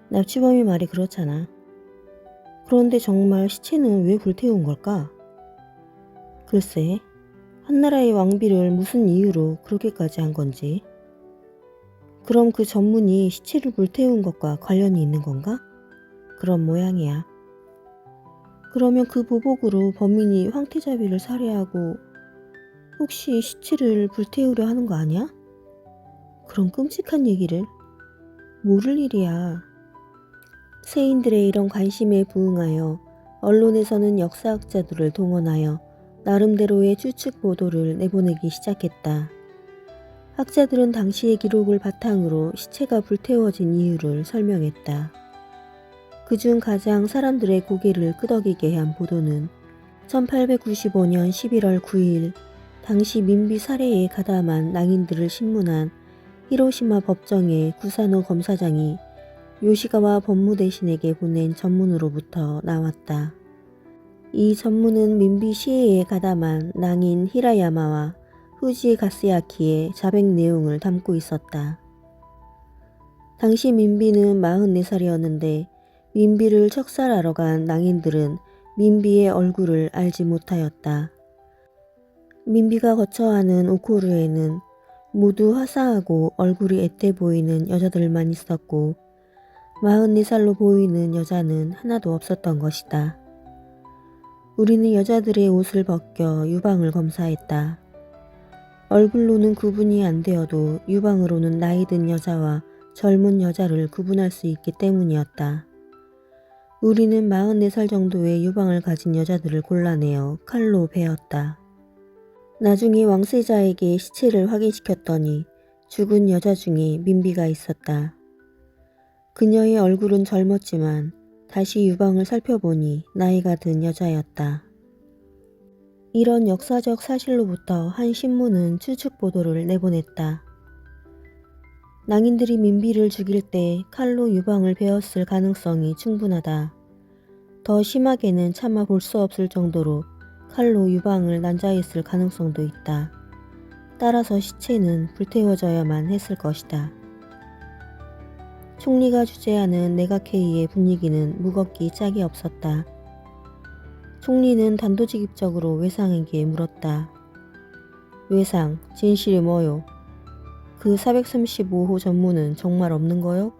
납치범이 말이 그렇잖아. 그런데 정말 시체는 왜 불태운 걸까? 글쎄, 한나라의 왕비를 무슨 이유로 그렇게까지 한 건지. 그럼 그 전문이 시체를 불태운 것과 관련이 있는 건가? 그런 모양이야. 그러면 그 보복으로 범인이 황태자비를 살해하고 혹시 시체를 불태우려 하는 거 아니야? 그런 끔찍한 얘기를 모를 일이야. 세인들의 이런 관심에 부응하여 언론에서는 역사학자들을 동원하여 나름대로의 추측 보도를 내보내기 시작했다. 학자들은 당시의 기록을 바탕으로 시체가 불태워진 이유를 설명했다. 그중 가장 사람들의 고개를 끄덕이게 한 보도는 1895년 11월 9일 당시 민비 살해에 가담한 낭인들을 신문한 히로시마 법정의 구사노 검사장이 요시가와 법무대신에게 보낸 전문으로부터 나왔다. 이 전문은 민비 시해에 가담한 낭인 히라야마와 후지 가스야키의 자백 내용을 담고 있었다. 당시 민비는 44살이었는데 민비를 척살하러 간 낭인들은 민비의 얼굴을 알지 못하였다. 민비가 거처하는 오코루에는 모두 화사하고 얼굴이 앳돼 보이는 여자들만 있었고 44살로 보이는 여자는 하나도 없었던 것이다. 우리는 여자들의 옷을 벗겨 유방을 검사했다. 얼굴로는 구분이 안 되어도 유방으로는 나이 든 여자와 젊은 여자를 구분할 수 있기 때문이었다. 우리는 44살 정도의 유방을 가진 여자들을 골라내어 칼로 베었다. 나중에 왕세자에게 시체를 확인시켰더니 죽은 여자 중에 민비가 있었다. 그녀의 얼굴은 젊었지만 다시 유방을 살펴보니 나이가 든 여자였다. 이런 역사적 사실로부터 한 신문은 추측 보도를 내보냈다. 낭인들이 민비를 죽일 때 칼로 유방을 베었을 가능성이 충분하다. 더 심하게는 차마 볼 수 없을 정도로 칼로 유방을 난자했을 가능성도 있다. 따라서 시체는 불태워져야만 했을 것이다. 총리가 주재하는 내각회의의 분위기는 무겁기 짝이 없었다. 총리는 단도직입적으로 외상에게 물었다. 외상, 진실이 뭐요? 그 435호 전문은 정말 없는 거요?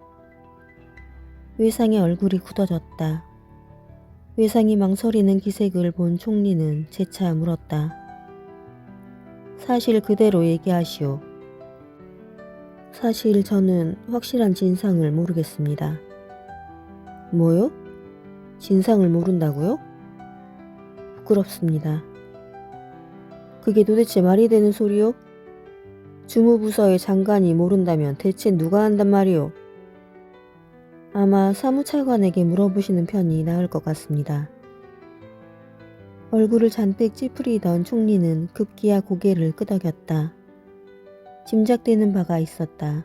외상의 얼굴이 굳어졌다. 외상이 망설이는 기색을 본 총리는 재차 물었다. 사실 그대로 얘기하시오. 사실 저는 확실한 진상을 모르겠습니다. 뭐요? 진상을 모른다고요? 부끄럽습니다. 그게 도대체 말이 되는 소리요? 주무부서의 장관이 모른다면 대체 누가 한단 말이오? 아마 사무차관에게 물어보시는 편이 나을 것 같습니다. 얼굴을 잔뜩 찌푸리던 총리는 급기야 고개를 끄덕였다. 짐작되는 바가 있었다.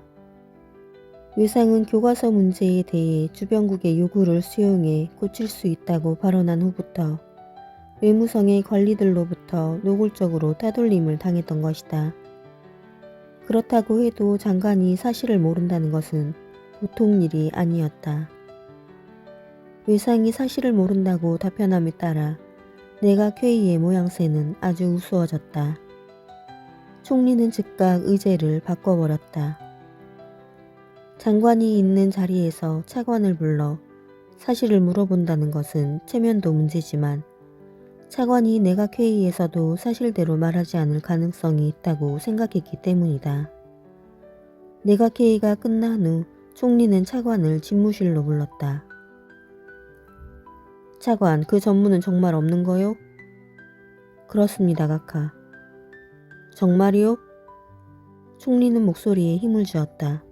외상은 교과서 문제에 대해 주변국의 요구를 수용해 고칠 수 있다고 발언한 후부터 외무성의 관리들로부터 노골적으로 따돌림을 당했던 것이다. 그렇다고 해도 장관이 사실을 모른다는 것은 보통 일이 아니었다. 외상이 사실을 모른다고 답변함에 따라 내각회의의 모양새는 아주 우스워졌다. 총리는 즉각 의제를 바꿔버렸다. 장관이 있는 자리에서 차관을 불러 사실을 물어본다는 것은 체면도 문제지만 차관이 내각회의에서도 사실대로 말하지 않을 가능성이 있다고 생각했기 때문이다. 내각회의가 끝난 후 총리는 차관을 집무실로 불렀다. 차관, 그 전문은 정말 없는 거요? 그렇습니다, 각하. 정말이요? 총리는 목소리에 힘을 주었다.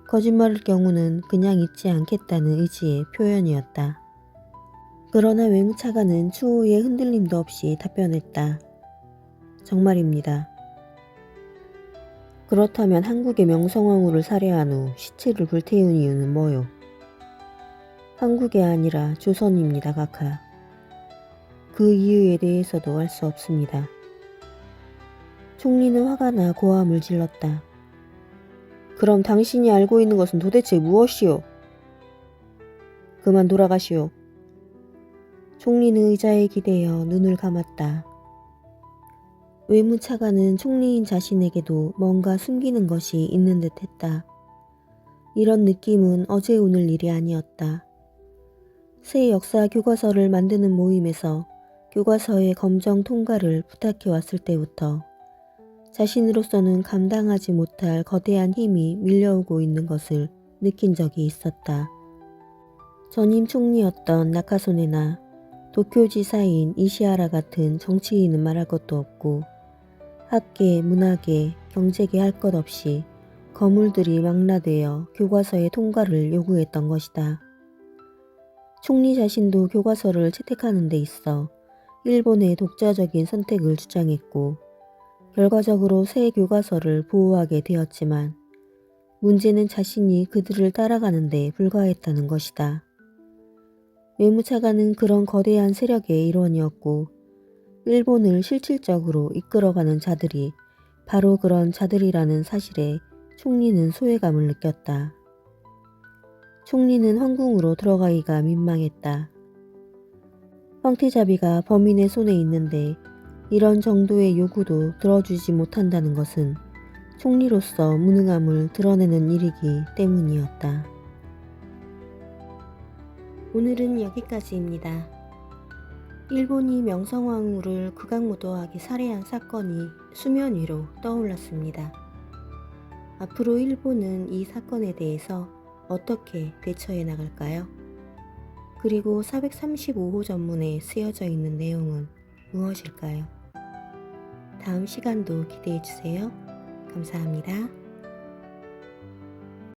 거짓말일 경우는 그냥 잊지 않겠다는 의지의 표현이었다. 그러나 외무차관은 추호의 흔들림도 없이 답변했다. 정말입니다. 그렇다면 한국의 명성황후를 살해한 후 시체를 불태운 이유는 뭐요? 한국이 아니라 조선입니다, 각하. 그 이유에 대해서도 알 수 없습니다. 총리는 화가 나 고함을 질렀다. 그럼 당신이 알고 있는 것은 도대체 무엇이오? 그만 돌아가시오. 총리는 의자에 기대어 눈을 감았다. 외무차관은 총리인 자신에게도 뭔가 숨기는 것이 있는 듯 했다. 이런 느낌은 어제 오늘 일이 아니었다. 새 역사 교과서를 만드는 모임에서 교과서의 검정 통과를 부탁해 왔을 때부터 자신으로서는 감당하지 못할 거대한 힘이 밀려오고 있는 것을 느낀 적이 있었다. 전임 총리였던 나카소네나 도쿄지사인 이시하라 같은 정치인은 말할 것도 없고 학계, 문화계, 경제계 할 것 없이 거물들이 망라되어 교과서의 통과를 요구했던 것이다. 총리 자신도 교과서를 채택하는 데 있어 일본의 독자적인 선택을 주장했고 결과적으로 새 교과서를 보호하게 되었지만 문제는 자신이 그들을 따라가는 데 불과했다는 것이다. 외무차관은 그런 거대한 세력의 일원이었고 일본을 실질적으로 이끌어가는 자들이 바로 그런 자들이라는 사실에 총리는 소외감을 느꼈다. 총리는 황궁으로 들어가기가 민망했다. 황태자비가 범인의 손에 있는데 이런 정도의 요구도 들어주지 못한다는 것은 총리로서 무능함을 드러내는 일이기 때문이었다. 오늘은 여기까지입니다. 일본이 명성황후를 극악무도하게 살해한 사건이 수면 위로 떠올랐습니다. 앞으로 일본은 이 사건에 대해서 어떻게 대처해 나갈까요? 그리고 435호 전문에 쓰여져 있는 내용은 무엇일까요? 다음 시간도 기대해 주세요. 감사합니다.